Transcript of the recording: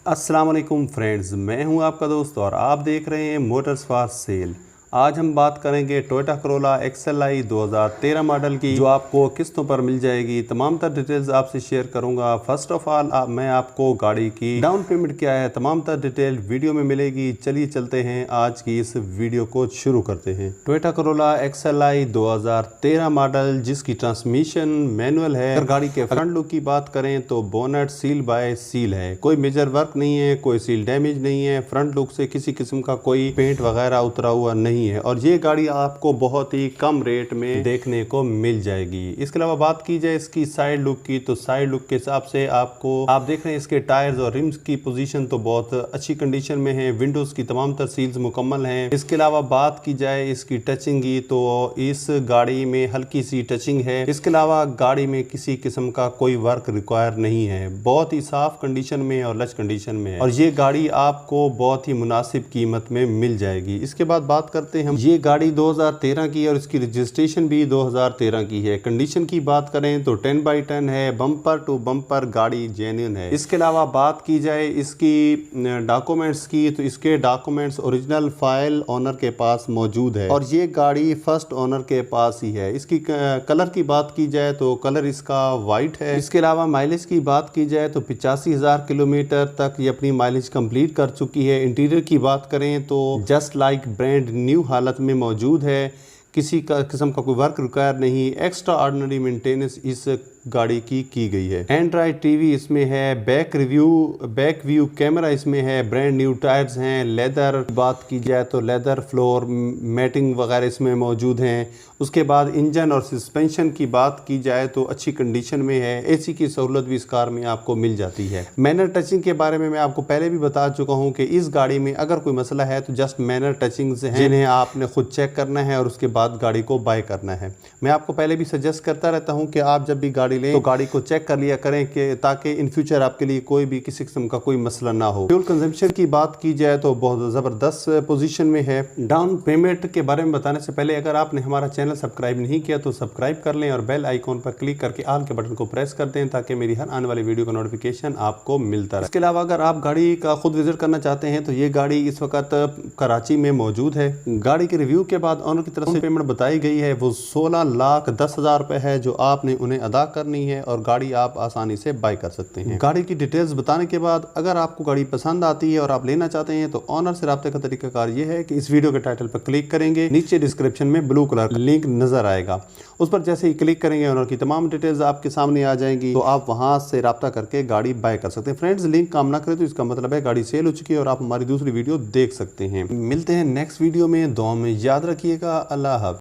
अस्सलाम वालेकुम फ्रेंड्स, मैं हूं आपका दोस्त और आप देख रहे हैं मोटर्स फॉर सेल। आज हम बात करेंगे टोयोटा करोला XLI 2013 मॉडल की, जो आपको किस्तों पर मिल जाएगी। तमाम तर डिटेल्स आपसे शेयर करूंगा। फर्स्ट ऑफ ऑल मैं आपको गाड़ी की डाउन पेमेंट क्या है, तमाम तर डिटेल वीडियो में मिलेगी। चलिए चलते हैं, आज की इस वीडियो को शुरू करते हैं। टोयोटा करोला XLI 2013 मॉडल, जिसकी ट्रांसमिशन मैनुअल है। अगर गाड़ी के फ्रंट लुक की बात करें तो बोनट सील बाय सील है, कोई मेजर वर्क नहीं है, कोई सील डैमेज नहीं है। फ्रंट लुक से किसी किस्म का कोई पेंट वगैरह उतरा हुआ नहीं है और ये गाड़ी आपको बहुत ही कम रेट में देखने को मिल जाएगी। इसके अलावा बात की जाए इसकी साइड लुक की, तो साइड लुक के हिसाब से आपको आप देख रहे हैं इसके टायर्स और रिम्स की पोजीशन तो बहुत अच्छी कंडीशन में है। विंडोज की तमाम तर सील्स मुकम्मल हैं। इसके अलावा बात की जाए इसकी टचिंग की, तो इस गाड़ी में हल्की सी टचिंग है। इसके अलावा गाड़ी में किसी किस्म का कोई वर्क रिक्वायर नहीं है, बहुत ही साफ कंडीशन में और लच कंडीशन में है और ये गाड़ी आपको बहुत ही मुनासिब कीमत में मिल जाएगी। इसके बाद बात करते हैं हम, ये गाड़ी 2013 की और इसकी रजिस्ट्रेशन भी 2013 की है। कंडीशन की बात करें तो 10/10 है, बम्पर टू बम्पर गाड़ी जेन्युइन है। इसके अलावा बात की जाए इसकी डॉक्यूमेंट्स की, तो इसके डॉक्यूमेंट्स ओरिजिनल फाइल ओनर के पास मौजूद है और ये गाड़ी फर्स्ट ओनर के पास ही है। इसकी कलर की बात की जाए तो कलर इसका वाइट है। इसके अलावा माइलेज की बात की जाए तो 85,000 किलोमीटर तक ये अपनी माइलेज कंप्लीट कर चुकी है। इंटीरियर की बात करें तो जस्ट लाइक ब्रांड न्यू हालत में मौजूद है, किसी का किस्म का कोई वर्क रिक्वायर नहीं। एक्स्ट्रा ऑर्डिनरी मेंटेनेंस इस गाड़ी की गई है। एंड्रॉइड टीवी इसमें है, बैक व्यू कैमरा इसमें है, ब्रांड न्यू टायर्स हैं। लेदर बात की जाए तो लेदर फ्लोर मैटिंग वगैरह इसमें मौजूद हैं। उसके बाद इंजन और सस्पेंशन की बात की जाए तो अच्छी कंडीशन में है। एसी की सहूलत भी इस कार में आपको मिल जाती है। मैनर टचिंग के बारे में मैं आपको पहले भी बता चुका हूं कि इस गाड़ी में अगर कोई मसला है तो जस्ट मैनर टचिंग्स हैं, जिन्हें आपने खुद चेक करना है और उसके बाद गाड़ी को बाय करना है। मैं आपको पहले भी सजेस्ट करता रहता हूं कि आप जब भी गाड़ी लें तो गाड़ी को चेक कर लिया करें कि ताकि इन फ्यूचर आपके लिए कोई भी किसी किस्म का कोई मसला ना हो। फ्यूल कंजम्पशन की बात की जाए तो बहुत ज़बरदस्त पोजीशन में है। डाउन पेमेंट के बारे में बताने से पहले अगर आपने हमारा चैनल सब्सक्राइब नहीं किया तो सब्सक्राइब कर लें और बेल आइकॉन पर क्लिक करके ऑल के बटन को प्रेस कर दें ताकि मेरी हर आने वाली वीडियो का नोटिफिकेशन आपको मिलता रहे। इसके अलावा अगर आप गाड़ी का खुद विजिट करना चाहते हैं तो ये गाड़ी इस वक्त कराची में मौजूद है। गाड़ी के रिव्यू के बाद ऑनर की तरफ से पेमेंट बताई गई है वो 16,10,000 रुपए है, जो आपने उन्हें अदा करनी है और गाड़ी आप आसानी से बाय कर सकते हैं। गाड़ी की डिटेल्स बताने के बाद अगर आपको गाड़ी पसंद आती है और आप लेना चाहते हैं तो ऑनर से राब्ते का तरीकाकार ये है कि इस वीडियो के टाइटल पर क्लिक करेंगे, नीचे डिस्क्रिप्शन में ब्लू कलर का लिंक नजर आएगा, उस पर जैसे ही क्लिक करेंगे ऑनर की तमाम डिटेल्स आपके सामने आ जाएंगी, तो आप वहां से राब्ता करके गाड़ी बाय कर सकते हैं। फ्रेंड्स, लिंक काम ना करे तो इसका मतलब है गाड़ी सेल हो चुकी है और आप हमारी दूसरी वीडियो देख सकते हैं। मिलते हैं नेक्स्ट वीडियो में, दुआ में याद रखिएगा। अल्लाह हाफ़िज़।